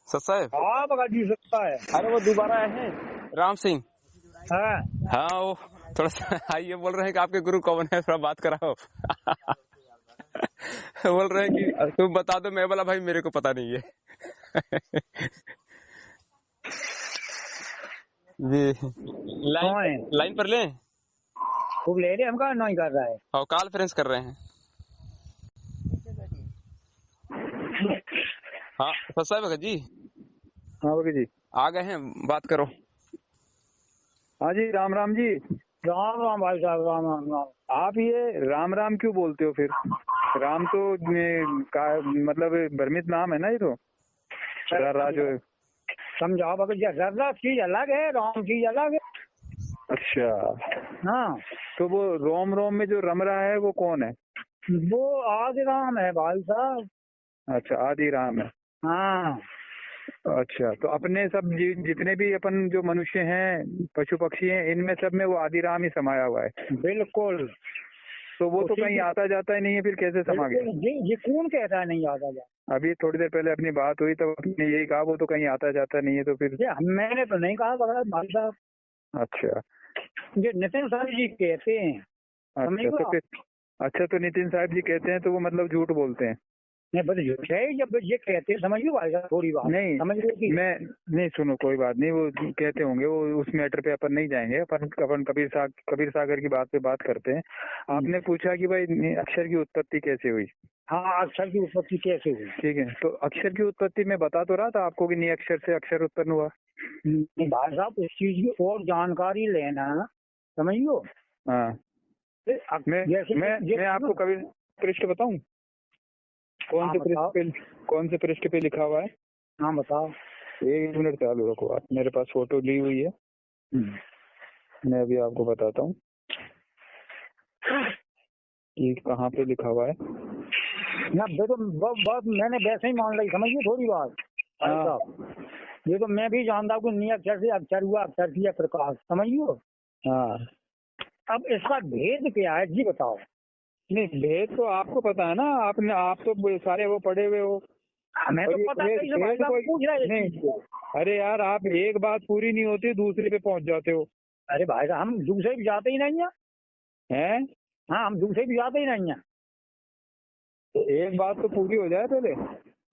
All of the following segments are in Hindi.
सर साहब। हाँ बगा जी सकता है। अरे वो दोबारा आए हैं राम सिंह। हाँ हाँ वो थोड़ा सा ये बोल रहे हैं कि आपके गुरु कौन है, थोड़ा बात कराओ। बोल रहे हैं कि तुम बता दो। मैं बोला भाई मेरे को पता नहीं है। जी लाइन पर लें। खूब ले रहे, हम कहा नहीं कर रहा है। और कॉन्फ्रेंस कर रहे हैं। हाँ सर साहब भगत जी। हाँ भगत जी आ गए हैं, बात करो। हाँ जी, राम राम जी। राम राम भाई साहब, राम राम राम। आप ये राम राम क्यों बोलते हो फिर? राम तो मतलब भ्रमित नाम है ना ये तो। जो समझाओ भगत जी, रर्रा चीज अलग है, राम चीज अलग है। अच्छा हाँ तो वो रोम रोम में जो रम रहा है वो कौन है? वो आदि राम है भाई साहब। अच्छा आदि राम है। हाँ अच्छा तो अपने सब जितने भी अपन जो मनुष्य हैं, पशु पक्षी हैं, इनमें सब में वो आदि राम ही समाया हुआ है। बिल्कुल। तो वो तो कहीं आता जाता ही नहीं है, फिर कैसे समा गया? ये कौन कहता है नहीं आता जाता? अभी थोड़ी देर पहले अपनी बात हुई तो आपने यही कहा वो तो कहीं आता जाता नहीं है, तो फिर मैंने तो नहीं कहा भाई साहब। अच्छा ये नितिन सर जी कहते हैं। अच्छा तो नितिन साहब जी कहते हैं तो वो मतलब झूठ बोलते हैं? नहीं बस झूठ है जब ये कहते हैं, समझ लो भाई साहब थोड़ी बात। नहीं समझ लो कि मैं नहीं, सुनो कोई बात नहीं, वो कहते होंगे, वो उस मैटर पे अपन नहीं जाएंगे। अपन कबीर सागर की बात पे बात करते हैं। आपने पूछा कि भाई अक्षर की उत्पत्ति कैसे हुई? हाँ अक्षर की उत्पत्ति कैसे हुई? ठीक है, तो अक्षर की उत्पत्ति मैं बता तो रहा था आपको कि नी अक्षर से अक्षर उत्पन्न हुआ। भाई साहब उस चीज की और जानकारी लेना, समझ लो। हाँ मैं आपको कबीर पृष्ठ बताऊं? कौन से पृष्ठ पे लिखा हुआ है? हाँ बताओ। 1 मिनट चालू रखो आप, मेरे पास फोटो ली हुई है। मैं अभी आपको बताता हूँ कि कहाँ पे लिखा हुआ है ना। देखो बात मैंने वैसे ही मान ली, समझिए थोड़ी बात। हाँ ये तो मैं भी जानता हूँ कि नी अक्षर से अक्षर हुआ, अक्षर से प्रकाश, समझियो। हाँ अब इसका भेद क्या है जी बताओ। नहीं भेद तो आपको पता है ना, आप तो सारे वो पढ़े हुए हो। हमें तो पता नहीं। अरे यार आप एक बात पूरी नहीं होती दूसरे पे पहुंच जाते हो। अरे भाई साहब हम दूसरे भी जाते ही नहीं है। हाँ हम दूसरे भी जाते ही नहीं है। तो एक बात तो पूरी हो जाए पहले।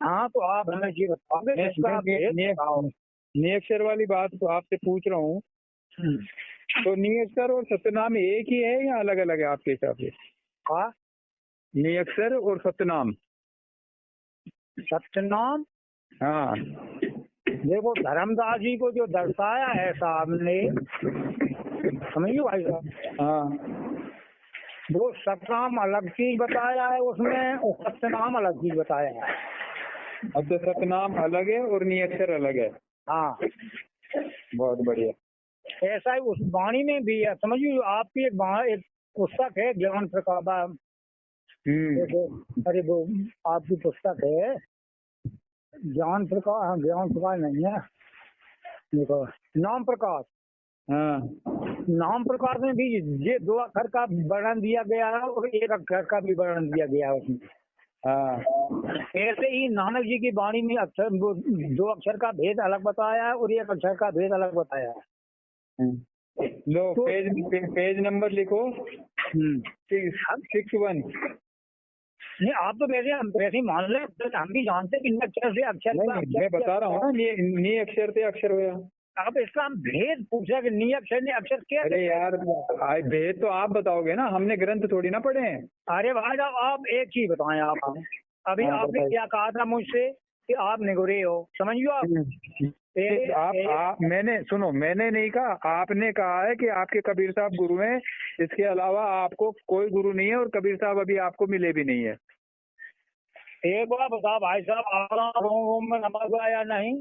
हाँ तो आप हमें ये बताओ। नियक्षर वाली बात तो आपसे पूछ रहा हूँ। तो नियक्षर और सत्यनाम एक ही है या अलग अलग है आपके हिसाब से? हाँ नियक्षर और सत्यनाम। सत्यनाम हाँ देखो धर्मदास जी को जो दर्शाया है साहब ने, समझिए भाई साहब। हाँ वो सतनाम अलग चीज बताया है उसमें और सत्यनाम अलग चीज बताया है। अच्छा सतनाम अलग है और नियक्षर अलग है। हाँ बहुत बढ़िया। ऐसा ही उस वाणी में भी है, समझिए। आपकी एक पुस्तक है ज्ञान प्रकाश। अरे वो आपकी पुस्तक है ज्ञान प्रकाश। हाँ ज्ञान प्रकाश नहीं है, देखो नाम प्रकाश। हाँ नाम प्रकाश में भी ये 2 अक्षर का वर्णन दिया गया है और 1 अक्षर का भी वर्णन दिया गया है उसमें। हाँ ऐसे ही नानक जी की वाणी में अक्षर 2 अक्षर का भेद अलग बताया है और 1 अक्षर का भेद अलग बताया है। लो तो, पेज नंबर लिखो 61। नहीं आप तो वैसे ही मान ले, हम भी जानते हैं कि अक्षर से अक्षर। मैं बता रहा हूँ ना, नी अक्षर से अक्षर हुआ। अब इसका हम भेद पूछा कि नी अक्षर ने अक्षर क्या? अरे यार भेद तो आप बताओगे ना, हमने ग्रंथ थोड़ी ना पढ़े हैं। अरे भाई साहब आप एक चीज बताएं आप हमें। अभी आपने क्या कहा था मुझसे कि आप निगुरे हो, समझियो आप। मैंने नहीं कहा, आपने कहा है कि आपके कबीर साहब गुरु हैं, इसके अलावा आपको कोई गुरु नहीं है और कबीर साहब अभी आपको मिले भी नहीं है। एक बार बताओ भाई साहब, आपका रोम में नमाज आया नहीं?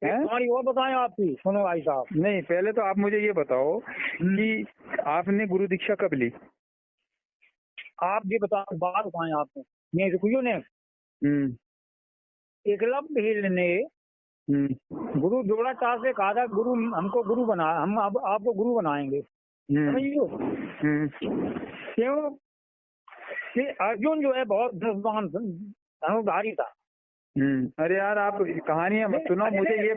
तुम्हारी और बताएं आपकी। सुनो भाई साहब, नहीं पहले तो आप मुझे ये बताओ कि आपने गुरु दीक्षा कब ली? आप ये बताओ, बात बताएं आपको। मैं रुकियो ने एकलव्य हिल ने गुरु द्रोणाचार्य से कहा था गुरु हमको गुरु बना, हम अब आपको गुरु बनाएंगे, समझियो। क्यों कि अर्जुन जो है बहुत धनुर्धारी था, अरे यार आप कहानियां मत सुनो, मुझे ये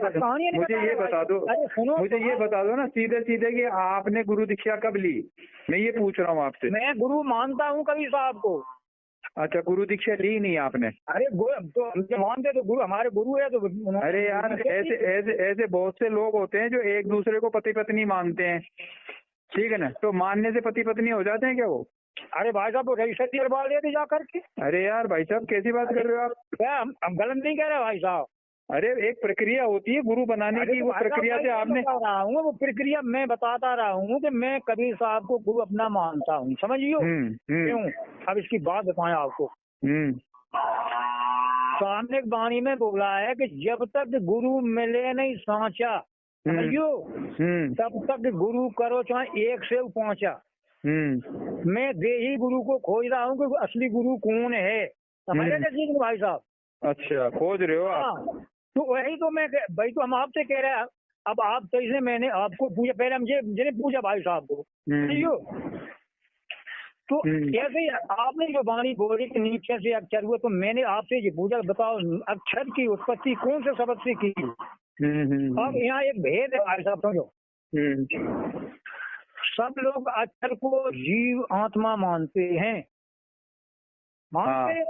बता दो, अरे सुनो, मुझे ये बता दो ना सीधे सीधे कि आपने गुरु दीक्षा कब ली, मैं ये पूछ रहा हूँ आपसे। मैं गुरु मानता हूँ कबीर साहब को। अच्छा, गुरु दीक्षा ली नहीं आपने? अरे तो हम जो मानते तो गुरु हमारे गुरु है तो। अरे यार ऐसे बहुत से लोग होते हैं जो एक दूसरे को पति पत्नी मानते हैं, ठीक है ना, तो मानने से पति पत्नी हो जाते हैं क्या वो? अरे भाई साहब वो रजिस्ट्री करवा लेते जा करके। अरे यार भाई साहब कैसी बात कर रहे हो आप? क्या हम गलत नहीं कह रहे भाई साहब? अरे एक प्रक्रिया होती है गुरु बनाने की, वो प्रक्रिया से आपने। रहा हूँ वो प्रक्रिया मैं बताता रहा हूँ कि मैं कबीर साहब को गुरु अपना मानता हूँ, समझियो। क्यों? अब इसकी बात बताएं आपको। सामने वाणी में बोला है कि जब तक गुरु मिले नहीं सांचा, समझियो, तब तक गुरु करो चाहे एक से पहुंचा। मैं देही गुरु को खोज रहा हूँ कि असली गुरु कौन है, समझ रहे भाई साहब? अच्छा, खोज रहे हो आप? तो वही तो मैं भाई, तो हम आपसे कह रहे हैं। अब आप तो इसलिए मैंने आपको पूछा, पहले मुझे पूछा भाई साहब को, तो ऐसे ही आपने जो वाणी बोली कि नीचे से अक्षर हुआ, तो मैंने आपसे ये पूछा बताओ अक्षर की उत्पत्ति कौन से शब्द से की? अब यहाँ एक भेद है भाई साहब, समझो। सब लोग अक्षर को जीव आत्मा मानते हैं, मैं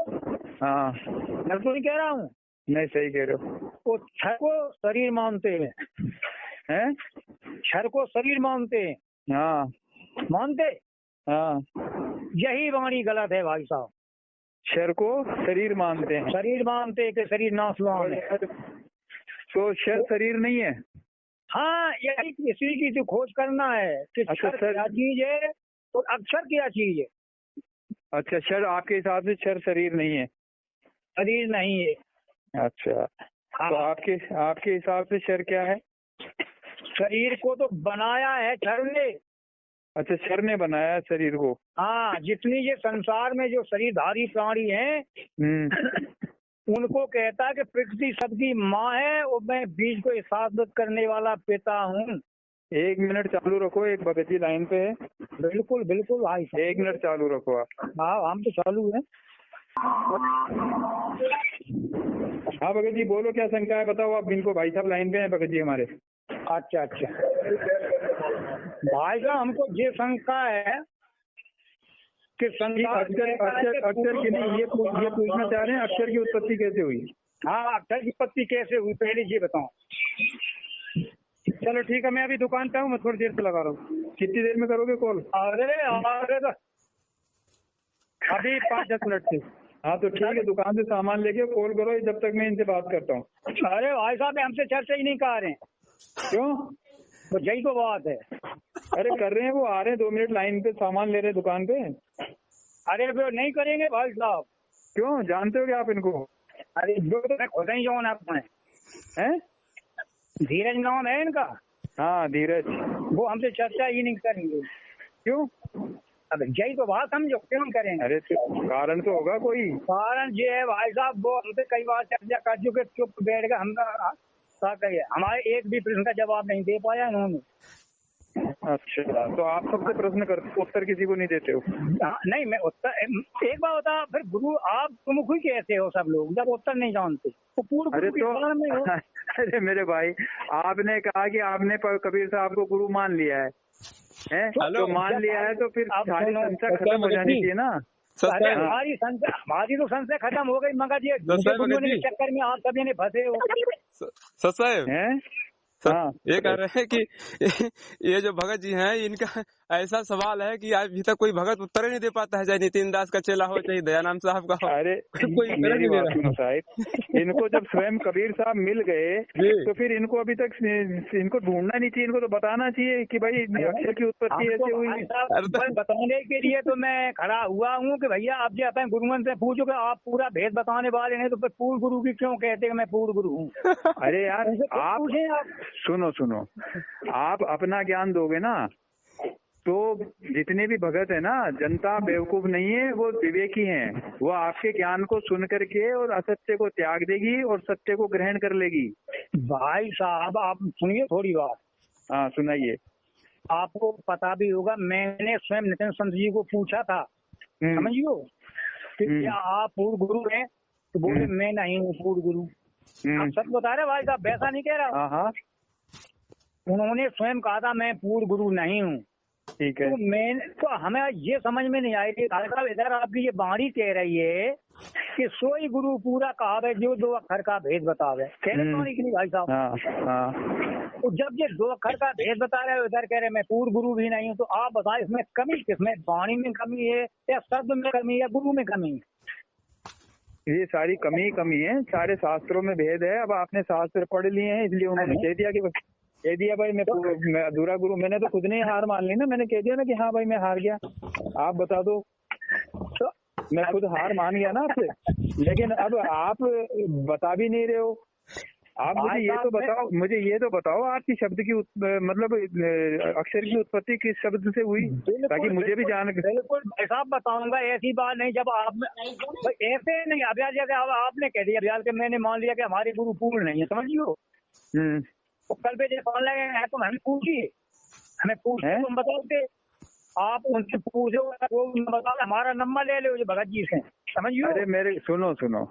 तो नहीं कह रहा हूँ। नहीं, सही कह रहे हो। तो क्षर को शरीर मानते हैं, क्षर को शरीर मानते हैं। हाँ, मानते। हाँ, यही वाणी गलत है भाई साहब। क्षर को शरीर मानते हैं, शरीर मानते हैं कि शरीर नाशवान है, तो क्षर शरीर नहीं है। हाँ, यही इसी की तो खोज करना है कि क्षर क्या चीज है और अक्षर क्या चीज है। अच्छा, क्षर आपके हिसाब से क्षर शरीर नहीं है? शरीर नहीं है। अच्छा, हाँ। तो आपके हिसाब से क्षर क्या है? शरीर को तो बनाया है क्षर ने। अच्छा, क्षर ने बनाया शरीर को। हाँ, जितनी ये संसार में जो शरीरधारी प्राणी हैं उनको कहता है कि प्रकृति सबकी माँ है और मैं बीज को हिफाजत करने वाला पिता हूँ। 1 मिनट चालू रखो, एक भगत जी लाइन पे है। बिल्कुल बिल्कुल भाई, 1 मिनट चालू रखो आप। हाँ, हम तो चालू है। हाँ भगत जी बोलो, क्या शंका है बताओ आप। इनको भाई साहब लाइन पे हैं भगत जी हमारे। अच्छा अच्छा भाई साहब, हमको ये शंका है कि अक्षर की नहीं, ये पूछना चाह रहे हैं अक्षर की उत्पत्ति कैसे हुई? हाँ, अक्षर की उत्पत्ति कैसे हुई पहले ये बताओ। चलो ठीक है, मैं अभी दुकान पे हूँ, मैं थोड़ी देर से लगा रहा हूँ। कितनी देर में करोगे कॉल? अरे तो अभी 5-10 मिनट से। हाँ तो ठीक है, दुकान से सामान लेके कॉल करो, जब तक मैं इनसे बात करता हूँ। अरे भाई साहब हमसे चर्चा ही नहीं कर रहे हैं। क्यों? तो यही तो बात है। अरे कर रहे हैं, वो आ रहे हैं 2 मिनट लाइन पे, सामान ले रहे हैं दुकान पे। अरे वो नहीं करेंगे भाई साहब। क्यों, जानते हो क्या आप इनको? अरे जो तो मैं खुद ही जाऊँ आपने हैं, धीरज नाम है इनका। हाँ धीरज, वो हमसे चर्चा ही नहीं करेंगे। क्यों? अब यही तो बात समझो, क्यों करेंगे? अरे कारण तो होगा कोई। कारण ये है भाई साहब, वो हमसे कई बार चर्चा कर चुके, चुप बैठ गए, हम हमारे एक भी प्रश्न का जवाब नहीं दे पाया इन्होंने। अच्छा, तो आप सबसे प्रश्न करते, उत्तर किसी को नहीं देते हो? नहीं, मैं उत्तर एक बार होता, फिर गुरु आप तुम खुद कहते हो सब लोग जब उत्तर नहीं जानते तो पूर्ण। अरे तो में हो। अरे मेरे भाई, आपने कहा कि आपने कबीर साहब को गुरु मान लिया है, तो मान लिया है तो फिर सारी संख्या खत्म हो जानी चाहिए ना। हमारी तो संख्या खत्म हो गई, मगर ये चक्कर में आप सभी ने फंसे हो। साहब हाँ, ये कह रहे हैं कि ये जो भगत जी हैं, इनका ऐसा सवाल है कि अभी तक कोई भगत उत्तर ही नहीं दे पाता है, चाहे नितिन दास का चेला हो चाहे दयानंद साहब का हो। अरे कोई मेरी बात सुनो साहब, इनको जब स्वयं कबीर साहब मिल गए तो फिर इनको अभी तक इनको ढूंढना नहीं चाहिए, इनको तो बताना चाहिए कि भाई अक्षर की उत्पत्ति ऐसे हुई। बताने के लिए तो मैं खड़ा हुआ हूँ कि भैया आप जो अपने गुरुवन से पूछो कि आप पूरा भेद बताने वाले नहीं, तो फिर पूर्ण गुरु की क्यों कहते हैं मैं पूर्ण गुरु हूँ? अरे यार आप सुनो, आप अपना ज्ञान दोगे ना, तो जितने भी भगत है ना, जनता बेवकूफ नहीं है, वो विवेकी हैं। वो आपके ज्ञान को सुन करके और असत्य को त्याग देगी और सत्य को ग्रहण कर लेगी। भाई साहब आप सुनिए थोड़ी बात। हाँ सुनाइए। आपको पता भी होगा, मैंने स्वयं नितिन संत जी को पूछा था, समझियो कि क्या आप पूर्व गुरु हैं? तो बोले मैं नहीं हूँ पूर्ण गुरु। आप सच बता रहे भाई साहब, वैसा नहीं कह रहा। हाँ, उन्होंने स्वयं कहा था मैं पूर्ण गुरु नहीं हूँ। ठीक है। तो हमें ये समझ में नहीं आई थी भाई साहब, इधर आपकी ये बाणी कह रही है कि सोई गुरु पूरा कहावे जो 2 अक्षर का भेद बतावे, कह रहे बाणी की भाई साहब। तो जब ये 2 अक्षर का भेद बता रहे हो, इधर कह रहे मैं पूर्ण गुरु भी नहीं हूँ, तो आप बताए इसमें कमी किसमें, बाणी में कमी है या शब्द में कमी है या गुरु में कमी है? ये सारी कमी है, सारे शास्त्रों में भेद है। अब आपने शास्त्र पढ़ लिए हैं इसलिए उन्होंने कह दिया भाई मैं अधूरा गुरु। मैंने तो खुद नहीं हार मान ली ना, मैंने कह दिया ना कि हाँ भाई मैं हार गया, आप बता दो। तो मैं खुद हार मान गया ना आपसे, लेकिन अब आप बता भी नहीं रहे हो। आप मुझे ये तो बताओ आपकी शब्द की मतलब अक्षर की उत्पत्ति किस शब्द से हुई, ताकि मुझे भी जान। बिल्कुल भाई साहब बताऊंगा, ऐसी बात नहीं। जब आप ऐसे नहीं अभ्यास जगह आपने कह दिया अभ्यास के, मैंने मान लिया कि हमारे गुरु पूर्ण नहीं है, समझियो। तो कल पे जब फोन लगे तो हमें पूछिए, हमें पूछे तुम बताओगे, आप उनसे पूछो वो बताओ, हमारा नंबर ले लो भगत जी से, समझियो। अरे मेरे सुनो,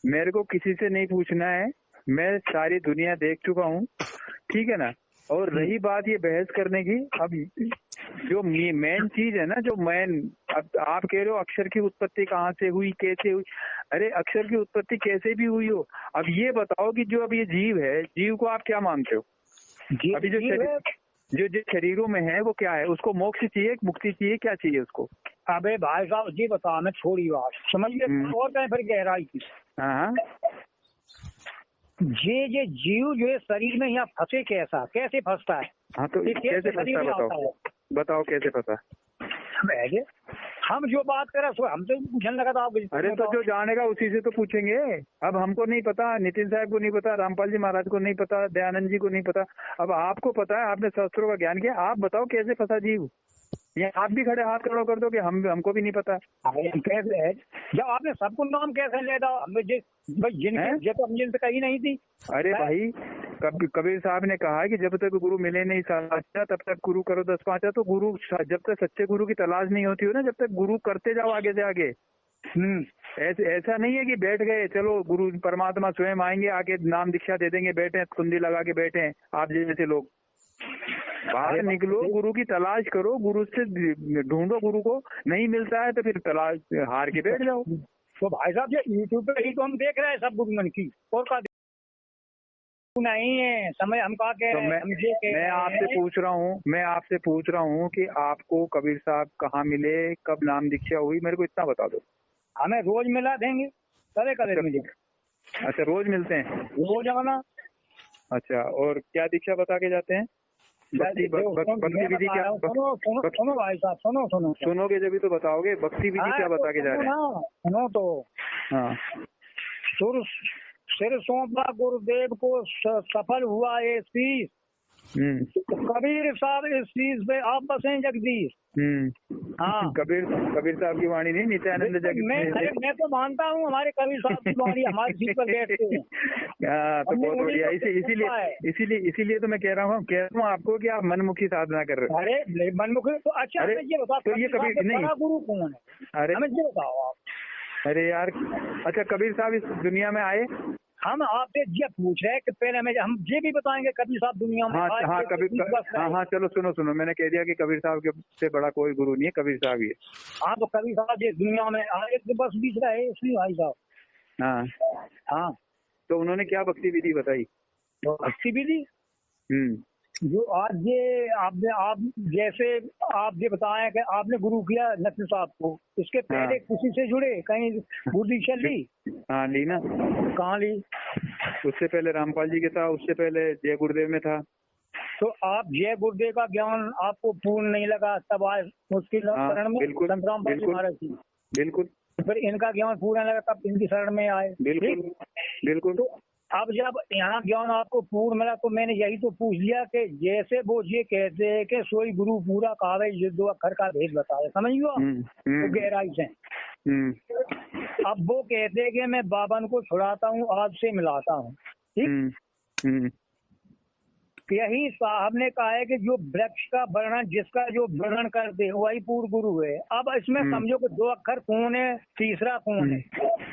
मेरे को किसी से नहीं पूछना है, मैं सारी दुनिया देख चुका हूँ, ठीक है ना। और रही बात ये बहस करने की, अब जो मेन चीज है ना, जो मेन, अब आप कह रहे हो अक्षर की उत्पत्ति कहाँ से हुई, कैसे हुई। अरे अक्षर की उत्पत्ति कैसे भी हुई हो, अब ये बताओ कि जो अब ये जीव है, जीव को आप क्या मानते हो? अभी जो शरीरों में है वो क्या है? उसको मोक्ष चाहिए, मुक्ति चाहिए, क्या चाहिए उसको? अबे भाई साहब जी बताओ, मैं छोड़ी बात समझिए और कहीं फिर गहराई की। हाँ, ये जीव जो है शरीर में यहाँ फंसे कैसे फंसता है? हाँ तो कैसे फंसता, बताओ कैसे फंसा? हम जो बात कर रहे हैं हम तो पूछने लगा था आप। अरे तो जो जानेगा उसी से तो पूछेंगे। अब हमको नहीं पता, नितिन साहब को नहीं पता, रामपाल जी महाराज को नहीं पता, दयानंद जी को नहीं पता, अब आपको पता है, आपने शास्त्रों का ज्ञान किया, आप बताओ कैसे फंसा जीव। ये आप भी खड़े हाथ खड़ा कर दो कि हमको भी नहीं पता। कैसे है जब आपने सबको नाम कैसे ले जिनसे कही नहीं थी? अरे भाई कबीर साहब ने कहा कि जब तक गुरु मिले नहीं साचा तब तक गुरु करो 10 पाँचा। तो गुरु जब तक सच्चे गुरु की तलाश नहीं होती हो ना, जब तक गुरु करते जाओ आगे से आगे। ऐसा नहीं है कि बैठ गए चलो गुरु परमात्मा स्वयं आएंगे आके नाम दीक्षा दे देंगे, बैठे कुंडी लगा के बैठे आप जैसे लोग। बाहर निकलो, गुरु की तलाश करो, गुरु से ढूंढो, गुरु को नहीं मिलता है तो फिर तलाश हार के बैठ जाओ। तो भाई साहब ये यूट्यूब पे ही तो हम देख रहे हैं सब गुरु मन की, और का नहीं है समय हम कहा कह रहे हैं। मैं आपसे पूछ रहा हूँ कि आपको कबीर साहब कहाँ मिले, कब नाम दीक्षा हुई, मेरे को इतना बता दो। हमें रोज मिला देंगे, कभी मिले। अच्छा रोज मिलते हैं? रोज आना। अच्छा, और क्या दीक्षा बता के जाते हैं? भक्ति विधि क्या? सुनो भाई साहब, सुनो सुनोगे जब तो बताओगे। भक्ति विधि क्या बता के जा रहे हैं? सुनो तो। हाँ, सिर सौंपा गुरुदेव को सफल हुआ ये शीश, कबीर साहब इस शीश पे आप बसे जगदीश। हाँ कबीर साहब की वाणी नहीं, नित्यानंद जगदीश। मैं तो मानता हूँ हमारे कबीर साहब की वाणी हमारे शीश पर बैठते हैं। तो बहुत बढ़िया, इसीलिए तो मैं कह रहा हूँ आपको कि आप मनमुखी साधना कर रहे हो। अरे मनमुखी तो अच्छा, ये बताओ तो ये कबीर नहीं, गुरु कौन है? अरे हमें ये बताओ आप। अरे यार, अच्छा कबीर साहब इस दुनिया में आए? हम आपसे ये पूछ रहे हैं कि पहले में हम ये भी बताएंगे कबीर साहब दुनिया में आए। हाँ चलो मैंने कह दिया कि कबीर साहब के से बड़ा कोई गुरु नहीं है, कबीर साहब ही है। हाँ तो कबीर साहब ये दुनिया में आए तो बस बीच रहे इसलिए भाई साहब। हाँ तो उन्होंने क्या भक्ति विधि बताई? भक्ति विधि जो आज ये आप जैसे आप ये बताएं कि आपने गुरु किया नकवी साहब को, इसके पहले किसी से जुड़े कहीं बुद्धि चल ली? हाँ ली ना। कहाँ ली? उससे पहले रामपाल जी के था, उससे पहले जय गुरुदेव में था। तो आप जय गुरुदेव का ज्ञान आपको पूर्ण नहीं लगा तब आए उसकी शरण में? बिल्कुल। फिर इनका ज्ञान पूर्ण लगा तब इनकी शरण में आए? बिल्कुल। तो अब जब यहाँ ज्ञान आपको पूर्ण मिला तो मैंने यही तो पूछ लिया कि जैसे वो ये कहते हैं कि सोई गुरु पूरा कावे ये 2 अक्षर का भेद बताए, समझियो तो गहराई से। अब वो कहते हैं कि मैं बाबन को छुड़ाता हूँ आपसे मिलाता हूँ, ठीक? यही साहब ने कहा है कि जो वृक्ष का वर्णन, जिसका जो वर्णन करते वही पूर्व गुरु है। अब इसमें समझो कि 2 अक्षर कौन है, तीसरा कौन है?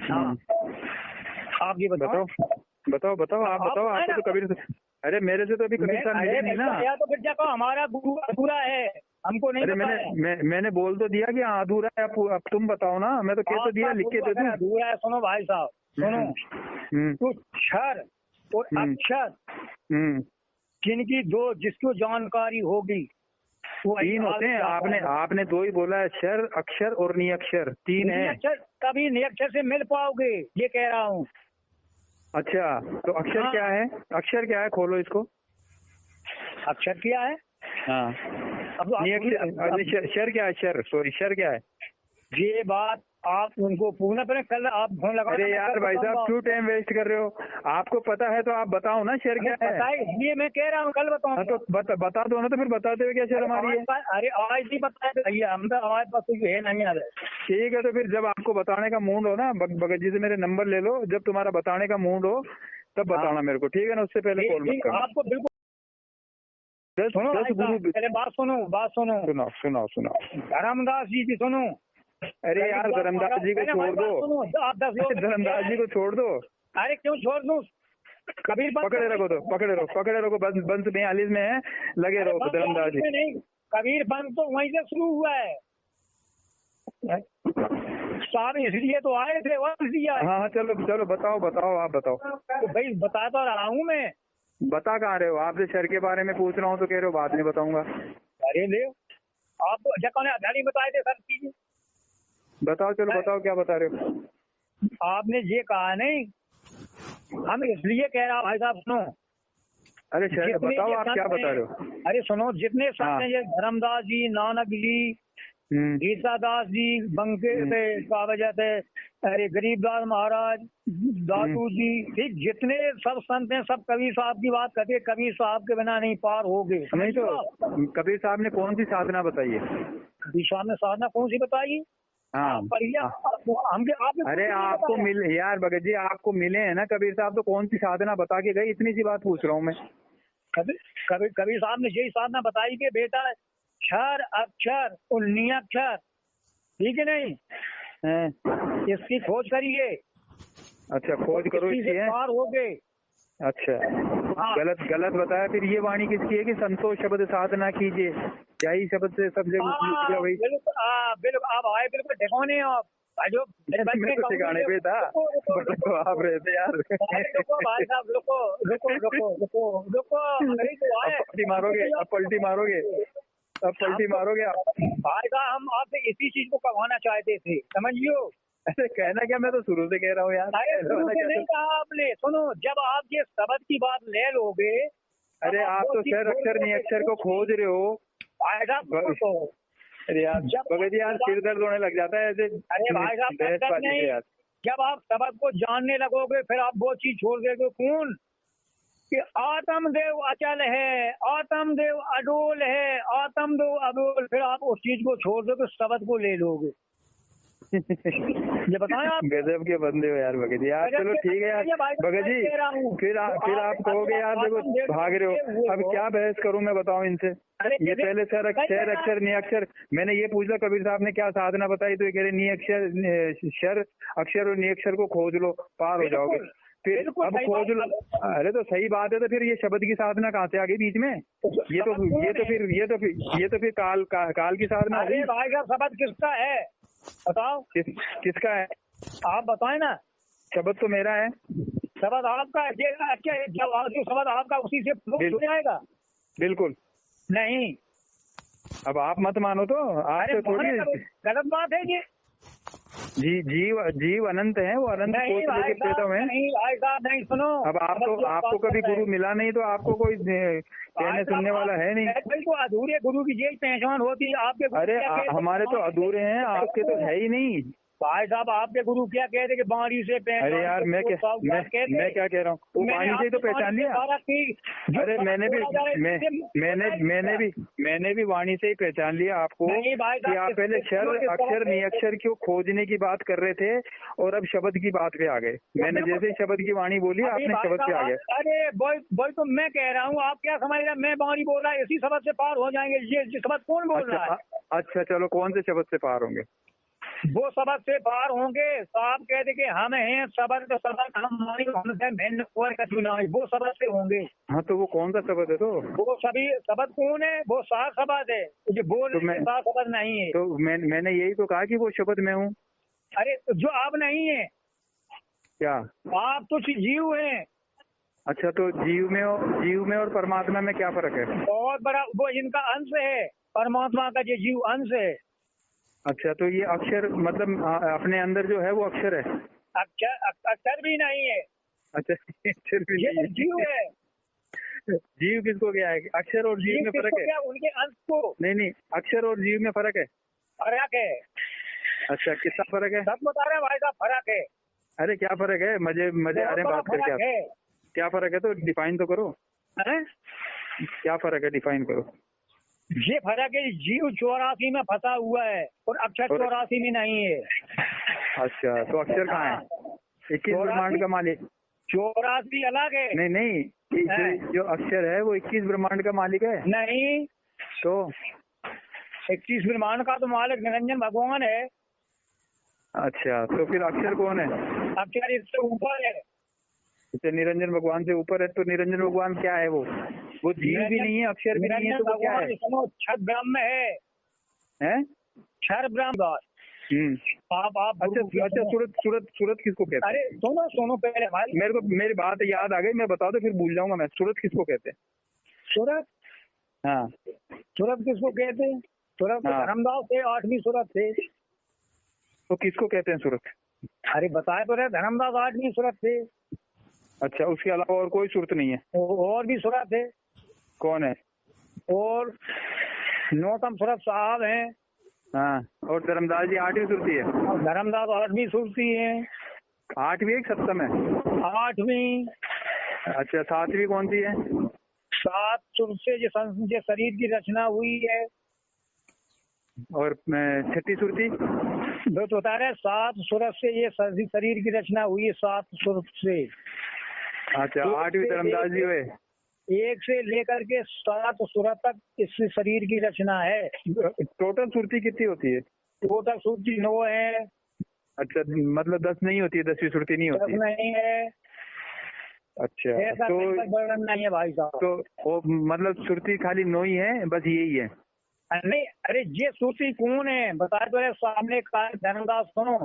हाँ, आप ये बताओ। बताओ आप बताओ। आपको तो कबीर, अरे मेरे से तो अभी कबीर साहब मिले नहीं ना। या तो फिर क्या कहो हमारा गुरु अधूरा है, हमको नहीं पता है। मैंने बोल तो दिया कि अधूरा है, अब तुम बताओ ना। मैं तो कह तो दिया, लिख के दे दूं। अधूरा है। सुनो भाई साहब, सुनो, तो क्षर और अक्षर जिनकी 2, जिसको जानकारी होगी वो 3 होते हैं। आपने 2 ही बोला है, क्षर, अक्षर और नियक्षर, 3 है। तभी नियक्षर से मिल पाओगे, ये कह रहा हूँ। अच्छा, तो अक्षर क्या है? अक्षर क्या है? खोलो इसको। अक्षर क्या है? हाँ, शर क्या है? शर क्या है? ये बात आप उनको पूर्ण पर कल आप फोन लगा। अरे यार भाई साहब, क्यों टाइम वेस्ट कर रहे हो? आपको पता है तो आप बताओ ना, शर क्या है? इसलिए मैं कह रहा हूँ कल बताऊँ। तो बता दो ना, तो फिर बताते हुए क्या शर हमारी है? अरे आज नहीं बताया भैया, हम तो हमारे पास कुछ है नहीं। आ रहा ठीक है, तो फिर जब आपको बताने का मूड हो ना, भगत जी से मेरे नंबर ले लो, जब तुम्हारा बताने का मूड हो तब बताना मेरे को, ठीक है ना? उससे पहले कॉल मत करना। आपको बिल्कुल। सुनो पहले बात सुनो। धर्मदास जी की सुनो। अरे यार, धर्मदास जी को छोड़ दो। धर्मदास जी को छोड़ दो। अरे क्यों छोड़ दूं? कबीर पकड़े रखो। बंस 42 में है, लगे रहो धर्मदास जी। नहीं, कबीर बंस तो वहीं से शुरू हुआ है साहब, इसलिए तो आए थे वह। हाँ, चलो बताओ आप बताओ। तो भाई बता तो रहा हूँ मैं। बता कहाँ रहे हो? आपसे शर के बारे में पूछ रहा हूँ तो कह रहे हो बाद में बताऊंगा। अरे ले आप जब अधारी बताए थे सर चीज। बताओ, चलो बताओ, क्या बता रहे हो? आपने ये कहा नहीं, हम इसलिए कह रहा भाई साहब सुनो। अरे शर बताओ, आप क्या बता रहे हो? अरे सुनो, जितने संत हैं, धर्मदास जी, नानक जी, गीतादास जी, बंके से क्या वजह से, अरे गरीबदास महाराज, दादू जी, ठीक, जितने सब संत हैं सब कबीर साहब की बात करते। कबीर साहब के बिना नहीं पार हो गए। नहीं तो कबीर साहब ने कौन सी साधना बताई है? कबीर साहब ने साधना कौन सी बताई? हाँ, अरे आपको मिले यार भगत जी, आपको मिले हैं ना कबीर साहब, तो कौन सी साधना बता के गए? इतनी सी बात पूछ रहा हूँ मैं। कबीर साहब ने यही साधना बताई कि बेटा क्षर, अक्षर और नियक्षर, ठीक है नहीं, इसकी खोज करिए। अच्छा, खोज करो इसकी है। पार हो गए। अच्छा, हाँ। गलत बताया। फिर ये वाणी किसकी है कि संतोष शब्द साधना कीजिए, यही शब्द से सब जगह वही। बिल्कुल आप आए, बिल्कुल ठिकाने आप जो मैं तो ठिकाने पे था, तो आप रहे थे यार। भाई साहब रुको, पलटी मारोगे आप। भाई साहब हम आपसे इसी चीज को कहवाना चाहते थे, समझियो। ऐसे कहना क्या, मैं तो शुरू से कह रहा हूँ यार। नहीं कहा आपने। सुनो, जब आप ये शब्द की बात ले लोगे, अरे आप तो शर, अक्षर, नियक्षर को खोज रहे हो। अरे यार भगत जी, यार सिर दर्द होने लग जाता है ऐसे। अरे भाई साहब नहीं, जब आप शब्द को जानने लगोगे फिर आप वो चीज छोड़ दोगे। कौन कि आत्मदेव अचल है, आत्मदेव अडोल है, आत्मदेव अडोल, फिर आप उस चीज को छोड़ दोगे, शब्द को ले लोगे। ये बताएं आप। गजब के बंदे हो यार भगत जी। यार चलो ठीक है यार भगत जी, फिर आप कहोगे यार देखो भाग रहे हो। अब क्या बहस करूं मैं, बताओ इनसे। ये पहले शर, अक्षर, नियक्षर, मैंने ये पूछा कबीर साहब ने क्या साधना बताई, तो ये कह रहे नियक्षर, शर, अक्षर और नियक्षर को खोज लो, पार हो जाओगे। फिर अब खोज लो। अरे तो सही बात है, तो फिर ये शब्द की साधना कहाँ से आ गई बीच में? ये तो फिर काल की साधना। अरे भाई साहब, शब्द किसका है बताओ? किसका है आप बताएं ना। शब्द तो मेरा है। शब्द आपका है? क्या जब शब्द आपका उसी से जुड़ जाएगा? बिल्कुल नहीं। अब आप मत मानो तो आज तो थोड़ी गलत बात है ये। जीव अनंत है, वो अनंत कोष लेके पैदा हुए। नहीं भाई साहब नहीं, सुनो। अब आपको कभी गुरु मिला नहीं तो आपको कोई कहने सुनने वाला है नहीं। तो अधूरे गुरु की यही पहचान होती है आपके। अरे हमारे तो अधूरे हैं, आपके तो है ही नहीं। भाई साहब आपके गुरु क्या कहते कि बाणी से पहचान। अरे यार मैं क्या कह रहा हूँ, वो बाणी से ही तो पहचान लिया। अरे मैंने भी वाणी से ही पहचान लिया आपको कि आप पहले क्षर अक्षर नियक्षर की खोजने की बात कर रहे थे और अब शब्द की बात पे आ गए। मैंने जैसे ही शब्द की वाणी बोली आपने शब्द पे आ गए। अरे बोल तो मैं कह रहा हूँ, आप क्या समझ रहे हैं? मैं बाणी बोल रहा है, इसी शब्द से पार हो जाएंगे। ये शब्द कौन बोल रहा है? अच्छा चलो, कौन से शब्द से पार होंगे? वो शब्द से पार होंगे। साहब कहते कि हम हैं शब्द, तो शब्द हम वो शब्द से होंगे। हाँ तो वो कौन सा शब्द है? तो वो सभी शब्द कौन है? वो सात शब्द है जो बोल तो सात शब्द नहीं है। तो मैंने यही तो कहा कि वो शब्द मैं हूँ। अरे जो आप नहीं है, क्या आप तो जीव हैं। अच्छा, तो जीव में और परमात्मा में क्या फर्क है? बहुत बड़ा, वो इनका अंश है, परमात्मा का जो जीव अंश है। अच्छा, तो ये अक्षर मतलब अपने अंदर जो है वो अक्षर है? अक्षर भी नहीं है। अच्छा, अक्षर भी ये नहीं है। जीव है। जीव किसको क्या है? अक्षर और जीव में फर्क है? उनके अंश को। नहीं, अक्षर और जीव में फर्क है? फर्क है। अच्छा, कितना फर्क है? सब बता रहे भाई साहब, फर्क है। अरे क्या फर्क है? मजे आ रहे हैं बात करके। क्या फर्क है तो डिफाइन तो करो। क्या फर्क है, डिफाइन करो। ये फर्क है, जीव 84 में फंसा हुआ है और अक्षर 84 में नहीं है। अच्छा, तो अक्षर कहाँ है? 21 ब्रह्मांड का मालिक। 84 अलग है। नहीं, जो अक्षर है वो 21 ब्रह्मांड का मालिक है। नहीं, तो 21 ब्रह्मांड का तो मालिक निरंजन भगवान है। अच्छा, तो फिर अक्षर कौन है? अक्षर इससे ऊपर है। तो निरंजन भगवान से ऊपर है, तो निरंजन भगवान क्या है? वो जीव भी नहीं है, अक्षर भी नहीं है, तो वो क्या है? क्षर ब्रह्म है। क्षर ब्रह्म। आप अच्छा, सूरत किसको कहते हैं? अरे सुनो पहले भाई, मेरी बात याद आ गई, मैं बता दो फिर भूल जाऊंगा मैं। सूरत किसको कहते हैं? सूरत? हाँ, सूरत किसको कहते हैं? सूरत धर्मदास से 8वीं सूरत थे। तो किसको कहते हैं सूरत? अरे बताए तो रहे, धर्मदास 8वीं सूरत थे। अच्छा, उसके अलावा और कोई सूरत नहीं है? और भी सूरत है। कौन है? और नौतम सूरत साहब हैं। हाँ, और धर्मदास जी 8वीं सुरती है। धर्मदास 8वीं सुरती है। 8वीं है 7वीं है? 8वीं। अच्छा, 7वीं कौन सी है? 7 सुर से जो शरीर की रचना हुई है। और 6ठी सुरती? तो बता रहे 7 सूरत से ये शरीर की रचना हुई है, 7 सूरत से। अच्छा, 8वीं धर्मदास जी हुए। 1 से लेकर के 7 सूरत तक इस शरीर की रचना है। टोटल सुरती कितनी होती है? टोटल सुरती 9 है। अच्छा, मतलब 10 नहीं होती है? 10वीं सुरती नहीं होती? 10 नहीं है। अच्छा, ऐसा तो वर्णन नहीं है भाई साहब। तो वो मतलब सुरती खाली 9 ही है, बस यही है? नहीं, अरे ये सुरती कौन है बताए तो सामने का धर्मदास सुनो।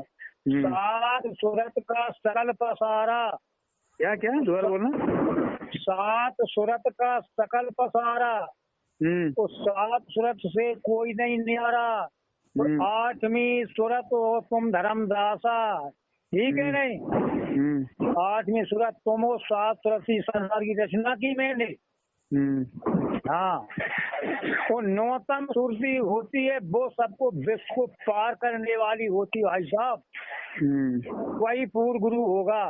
7 सूरत का सकल पसारा। क्या दोबारा बोलना। 7 सूरत का सकल पसारा। तो 7 सूरत से कोई नहीं न्यारा। 8वीं सूरत हो तुम धर्मदासा, ठीक है नहीं? 8वीं सूरत तुम हो, 7 सूरत की संसार की रचना की मैंने। हाँ, वो 9तम सुरती होती है, वो सबको विश्व को पार करने वाली होती है भाई साहब। वही पूर्ण गुरु होगा।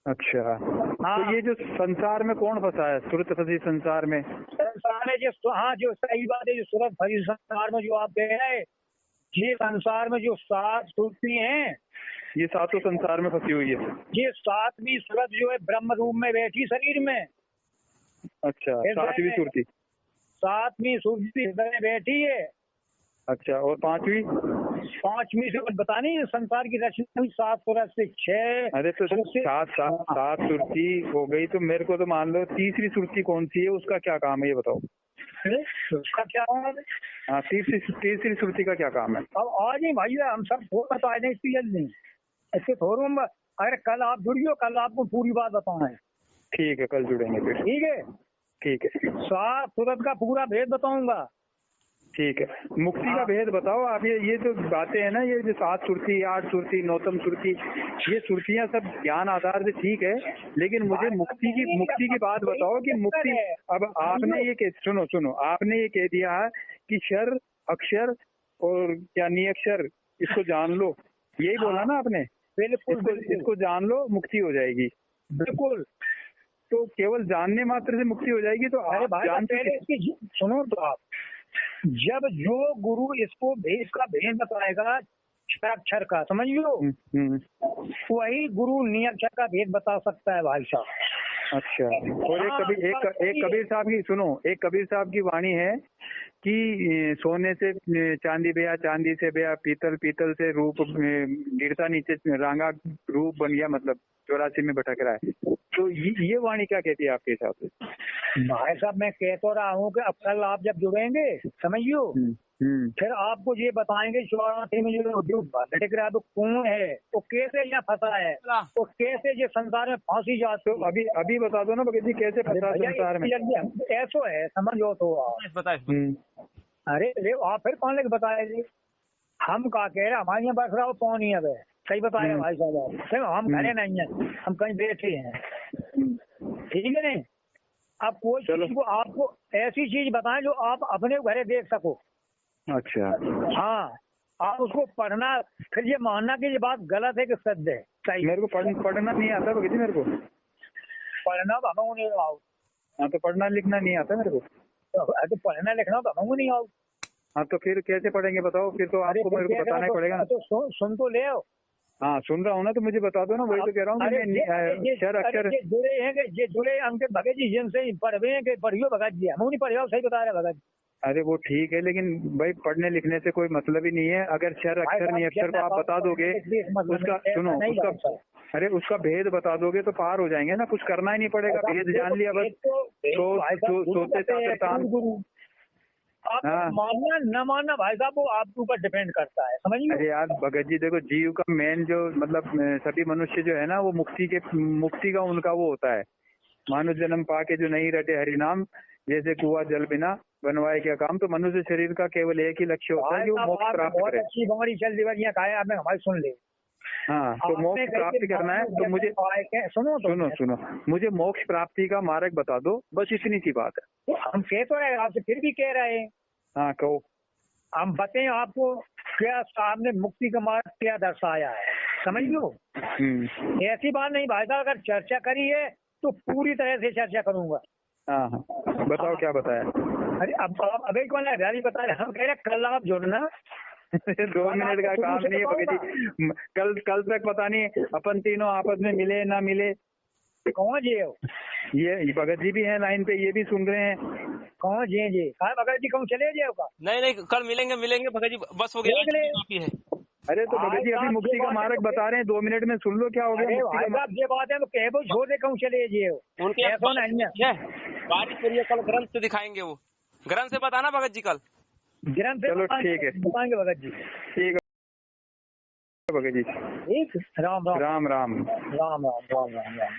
अच्छा, तो ये जो संसार में कौन फंसा है? सूरत फंसी संसार में? संसार में जो जो सही बात है, जो सूरत फंसी संसार में, जो आप कह रहे हैं, ये संसार में जो 7 सुरती हैं, ये 7 संसार में फंसी हुई है। ये 7वीं सूरत जो है ब्रह्म रूप में बैठी शरीर में। अच्छा, 7वीं सुरती? 7वीं सुरती हृदय में बैठी है। अच्छा, और 5वीं? 5वीं सूरत बतानी है संसार की रचना हुई 7 सूरत से 6। अरे तो 7 सुरती हो गई, तो मेरे को तो मान लो 3री सुरती कौन सी है, उसका क्या काम है ये बताओ। उसका क्या काम है? हाँ, 3री सुरती का क्या काम है? अब आज ही भाई हम सब थोड़ा तो आए नहीं जल्दी ऐसे थोड़ा। अगर कल आप जुड़ियो, कल आपको पूरी बात बताऊंगा। ठीक है, कल जुड़ेंगे फिर। ठीक है। 7 सूरत का पूरा भेद बताऊंगा। ठीक है, मुक्ति का भेद बताओ आप। ये जो बातें हैं ना, ये जो 7 सुरती, 8 सुरती, 9तम सुरती, ये सुरतियां सब ज्ञान आधार से ठीक है, लेकिन मुझे मुक्ति की बात बताओ कि मुक्ति। अब आपने ये सुनो, आपने ये कह दिया कि क्षर अक्षर और क्या नियक्षर इसको जान लो, यही बोला ना आपने? बिल्कुल इसको जान लो, मुक्ति हो जाएगी। बिल्कुल। तो केवल जानने मात्र से मुक्ति हो जाएगी? तो अरे आप भाई जानते पहले इसकी सुनो तो आप, जब जो गुरु इसको इसका भेद बताएगा अक्षर का, समझ लो, वही गुरु नियक्षर का भेद बता सकता है भाई साहब। अच्छा। और एक कबीर साहब की सुनो, एक कबीर साहब की वाणी है कि सोने से चांदी बया, चांदी से बया पीतल, पीतल से रूप गिरता नीचे रांगा रूप बन गया, मतलब 84 में भटक रहा है। तो ये वाणी क्या कहती है आपके हिसाब से? भाई साहब मैं कह तो रहा हूँ कि अब कल आप जब जुड़ेंगे समझियो, फिर आपको ये बताएंगे 84 में जो भटक रहा है वो कौन है, वो कैसे यहाँ फंसा है, वो कैसे ये संसार में फांसी जाती। तो अभी बता दो ना भगत जी, कैसे फंसा संसार में? ऐसो है, समझो तो अरे ले आप फिर कौन लेके बताएंगे? हम का कह रहे हमारे यहाँ बस रहा हो पानी अब है, सही बताया भाई साहब। हम घरे नहीं है, हम कहीं बैठे हैं, ठीक है नहीं। अब कोई चीज को आपको ऐसी चीज बताएं जो आप अपने घरे देख सको। अच्छा। हाँ, आप उसको पढ़ना, फिर ये मानना कि ये बात गलत है कि सत्य है। सही। मेरे को पढ़ना नहीं आता भगत जी, मेरे को पढ़ना तो हमें नहीं आओ। हाँ, तो पढ़ना लिखना नहीं आता मेरे को। तो पढ़ना लिखना तो हमें नहीं आओ। हाँ, तो फिर कैसे पढ़ेंगे बताओ? फिर तो आपको मेरे को बताना पड़ेगा। तो सुन तो ले आओ। हाँ, सुन रहा हूँ ना, तो मुझे बता दो ना, वही तो कह रहा हूँ। अक्षर जुड़े हैं ये जुड़े अंक भगत जी जिनसे पढ़वे हैं कि पढ़ियो भगत जी, हम नहीं पढ़ियो, सही बता रहे भगत जी। अरे वो ठीक है, लेकिन भाई पढ़ने लिखने से कोई मतलब ही नहीं है। अगर शर अक्षर नहीं अक्षर को आप बता दोगे, उसका सुनो, उसका भेद बता दोगे तो पार हो जाएंगे ना, कुछ करना ही नहीं पड़ेगा। भेद जान लिया बस, सोचते आप मानना न मानना भाई साहब वो आपके ऊपर डिपेंड करता है, समझिए। अरे यार भगत जी देखो, जीव का मेन जो मतलब सभी मनुष्य जो है ना, वो मुक्ति का उनका वो होता है। मानुष जन्म पाके जो नहीं रटे हरि नाम, जैसे कुआं जल बिना बनवाए क्या काम। तो मनुष्य शरीर का केवल एक ही लक्ष्य होता है कि वो मोक्ष प्राप्त करे। अच्छी बंगड़ी चल दिवालियां खाए आपने, हमारी सुन ले। हाँ, तो मोक्ष प्राप्ति करना है तो मुझे सुनो, मुझे मोक्ष प्राप्ति का मार्ग बता दो, बस इतनी सी बात है। तो हम कह तो रहे आपसे, फिर भी कह रहे हैं। हाँ कहो। हम बताएं आपको क्या साहब ने मुक्ति का मार्ग क्या दर्शाया है, समझ लो। ऐसी बात नहीं भाई साहब, अगर चर्चा करी है तो पूरी तरह से चर्चा करूंगा। हाँ, बताओ क्या बताया? अरे अब अभी कौन है बता रहे, हम कह रहे कल आप जुड़ना। 2 मिनट का काम नहीं है भगत जी, कल तक पता नहीं अपन तीनों आपस में मिले ना मिले। कौन जी हो? ये भगत जी भी हैं लाइन पे, ये भी सुन रहे हैं। कौन जी? हाँ भगत जी कहूँ चले जाओ? नहीं कल मिलेंगे भगत जी, बस हो गया है। अरे तो भगत जी अभी मुक्ति का मार्ग बता रहे हैं, 2 मिनट में सुन लो क्या हो गया। ये बात है तो कह छोड़ दे, कहूँ चले जाओ? उनके बारिश हो रही है, कल ग्रंथ से दिखाएंगे, वो ग्रंथ से बताना भगत जी, कल ग्रंथ। चलो ठीक है, बताएंगे भगत जी। ठीक है भगत जी, ठीक। राम राम राम राम राम राम राम राम राम।